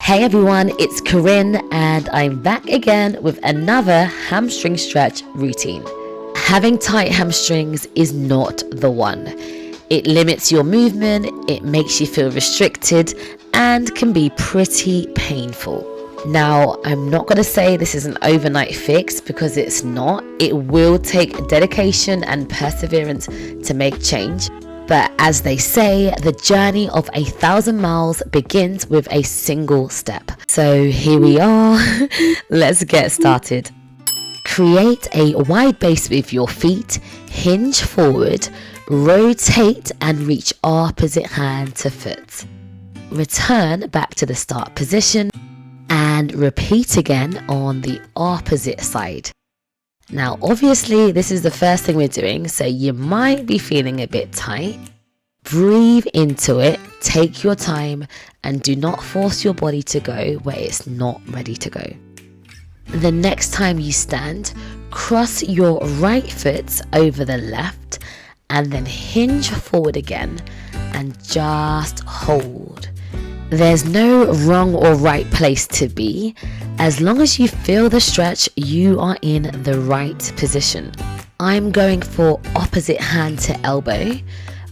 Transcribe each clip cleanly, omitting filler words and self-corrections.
Hey everyone, it's Corinne and I'm back again with another hamstring stretch routine. Having tight hamstrings is not the one. It limits your movement, it makes you feel restricted and can be pretty painful. Now, I'm not going to say this is an overnight fix because it's not. It will take dedication and perseverance to make change. But as they say, the journey of 1,000 miles begins with a single step. So here we are. Let's get started. Create a wide base with your feet, hinge forward, rotate and reach opposite hand to foot. Return back to the start position and repeat again on the opposite side. Now obviously this is the first thing we're doing, so you might be feeling a bit tight. Breathe into it, take your time and do not force your body to go where it's not ready to go. The next time you stand, cross your right foot over the left and then hinge forward again and just hold. There's no wrong or right place to be. As long as you feel the stretch, you are in the right position. I'm going for opposite hand to elbow,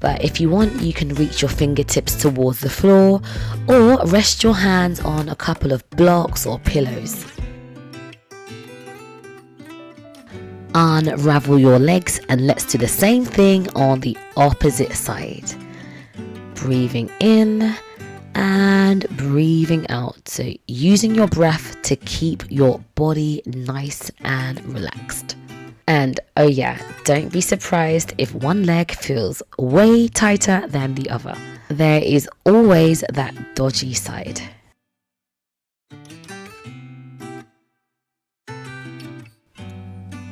but if you want, you can reach your fingertips towards the floor or rest your hands on a couple of blocks or pillows. Unravel your legs and let's do the same thing on the opposite side. Breathing in and breathing out, so using your breath to keep your body nice and relaxed. And oh yeah, don't be surprised if one leg feels way tighter than the other. There is always that dodgy side.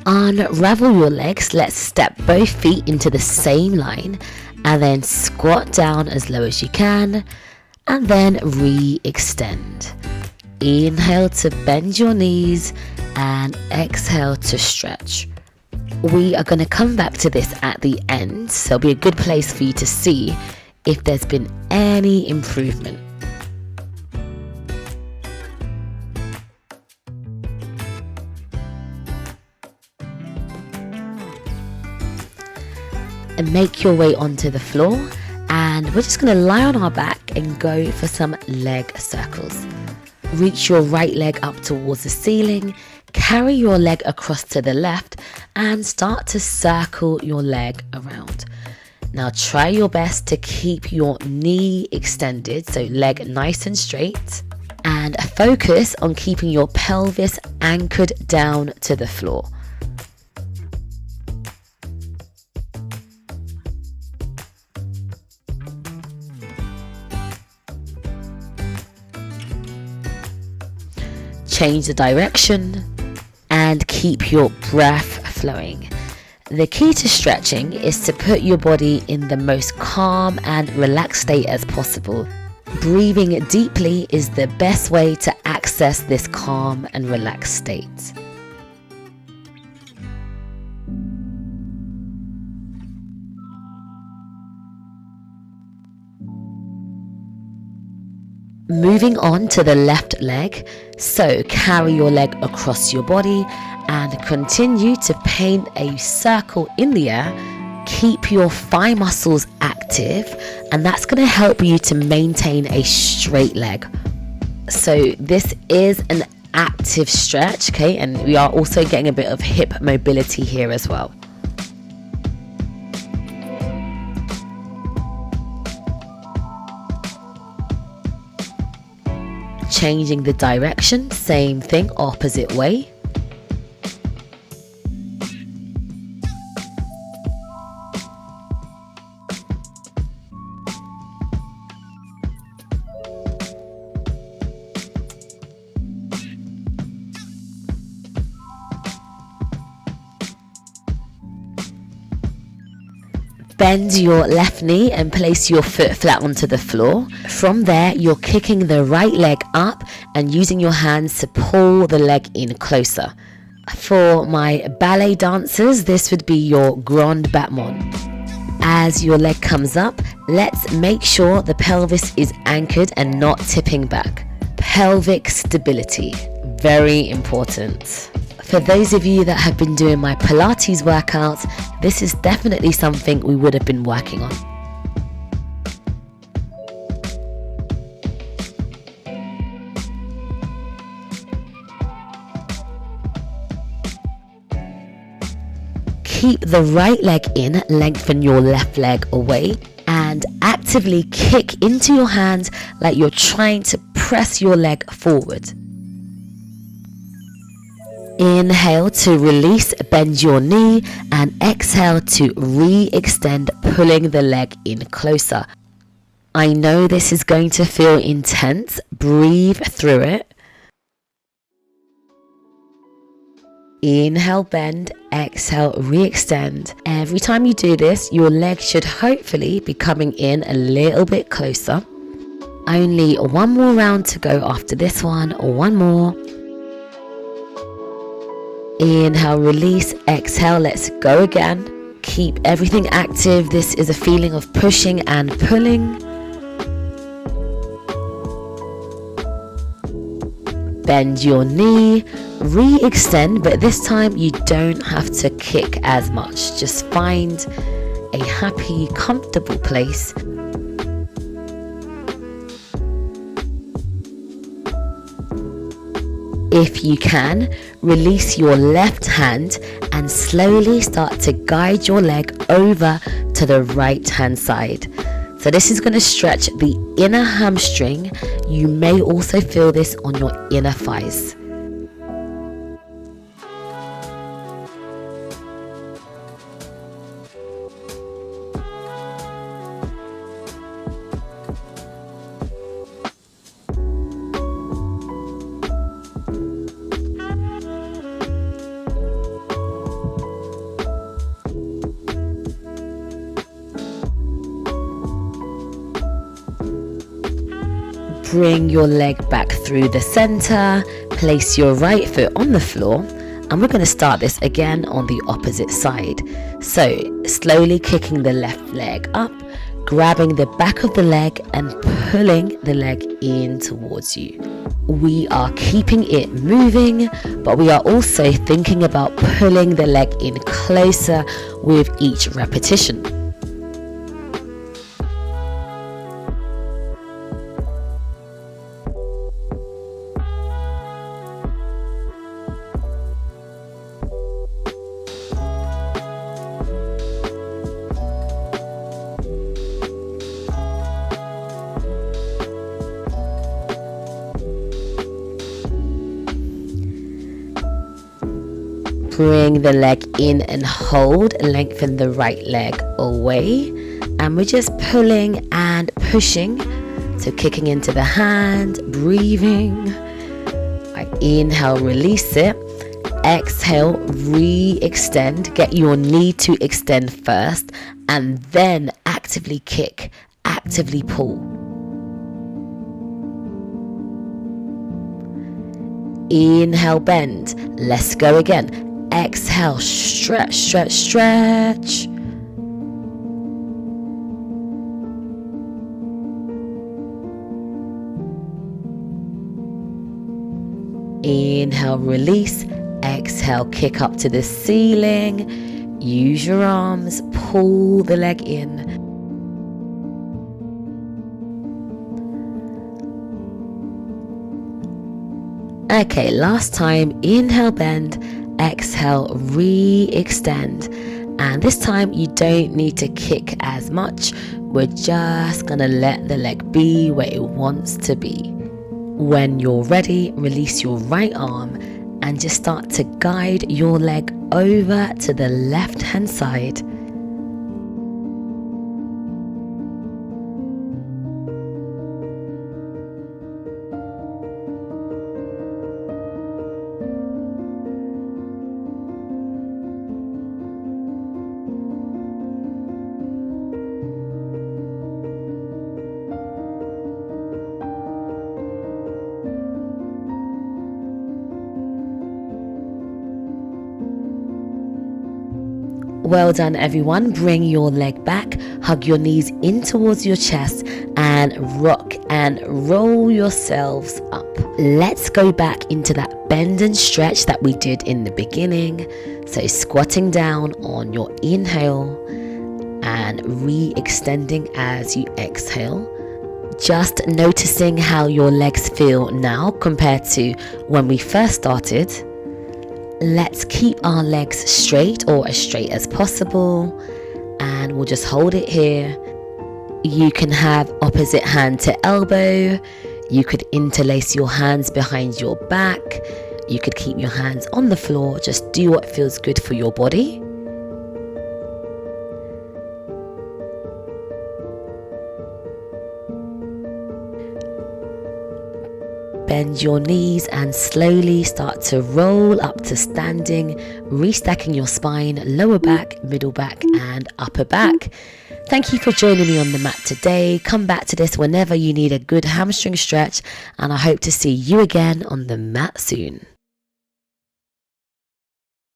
Unravel your legs, let's step both feet into the same line and then squat down as low as you can. And then re-extend. Inhale to bend your knees and exhale to stretch. We are going to come back to this at the end, so it'll be a good place for you to see if there's been any improvement. And make your way onto the floor. And we're just going to lie on our back and go for some leg circles. Reach your right leg up towards the ceiling, carry your leg across to the left and start to circle your leg around. Now try your best to keep your knee extended, so leg nice and straight, and focus on keeping your pelvis anchored down to the floor. Change the direction and keep your breath flowing. The key to stretching is to put your body in the most calm and relaxed state as possible. Breathing deeply is the best way to access this calm and relaxed state. Moving on to the left leg, so carry your leg across your body and continue to paint a circle in the air. Keep your thigh muscles active and that's going to help you to maintain a straight leg. So this is an active stretch, okay, and we are also getting a bit of hip mobility here as well. Changing the direction, same thing, opposite way. Bend your left knee and place your foot flat onto the floor. From there, you're kicking the right leg up and using your hands to pull the leg in closer. For my ballet dancers, this would be your grand battement. As your leg comes up, let's make sure the pelvis is anchored and not tipping back. Pelvic stability, very important. For those of you that have been doing my Pilates workouts, this is definitely something we would have been working on. Keep the right leg in, lengthen your left leg away, and actively kick into your hands like you're trying to press your leg forward. Inhale to release, bend your knee, and exhale to re-extend, pulling the leg in closer. I know this is going to feel intense. Breathe through it. Inhale, bend, exhale, re-extend. Every time you do this, your leg should hopefully be coming in a little bit closer. Only one more round to go after this one, or one more. Inhale, release, exhale, let's go again. Keep everything active. This is a feeling of pushing and pulling. Bend your knee, re-extend, but this time you don't have to kick as much. Just find a happy, comfortable place. If you can, release your left hand and slowly start to guide your leg over to the right hand side. So this is going to stretch the inner hamstring. You may also feel this on your inner thighs. Bring your leg back through the center, place your right foot on the floor, and we're going to start this again on the opposite side. So slowly kicking the left leg up, grabbing the back of the leg and pulling the leg in towards you. We are keeping it moving, but we are also thinking about pulling the leg in closer with each repetition. Bring the leg in and hold, lengthen the right leg away, and we're just pulling and pushing, so kicking into the hand, breathing. Right, inhale, release it, exhale, re-extend, get your knee to extend first, and then actively kick, actively pull. Inhale, bend, let's go again. Exhale, stretch, stretch, stretch. Inhale, release. Exhale, kick up to the ceiling. Use your arms, pull the leg in. Okay, last time. Inhale, bend. Exhale, re-extend, and this time you don't need to kick as much. We're just gonna let the leg be where it wants to be. When you're ready, release your right arm and just start to guide your leg over to the left hand side. Well done, everyone. Bring your leg back, hug your knees in towards your chest, and rock and roll yourselves up. Let's go back into that bend and stretch that we did in the beginning. So squatting down on your inhale and re-extending as you exhale. Just noticing how your legs feel now compared to when we first started. Let's keep our legs straight, or as straight as possible, and we'll just hold it here. You can have opposite hand to elbow. You could interlace your hands behind your back. You could keep your hands on the floor. Just do what feels good for your body. Bend your knees and slowly start to roll up to standing, restacking your spine, lower back, middle back and upper back. Thank you for joining me on the mat today. Come back to this whenever you need a good hamstring stretch, and I hope to see you again on the mat soon.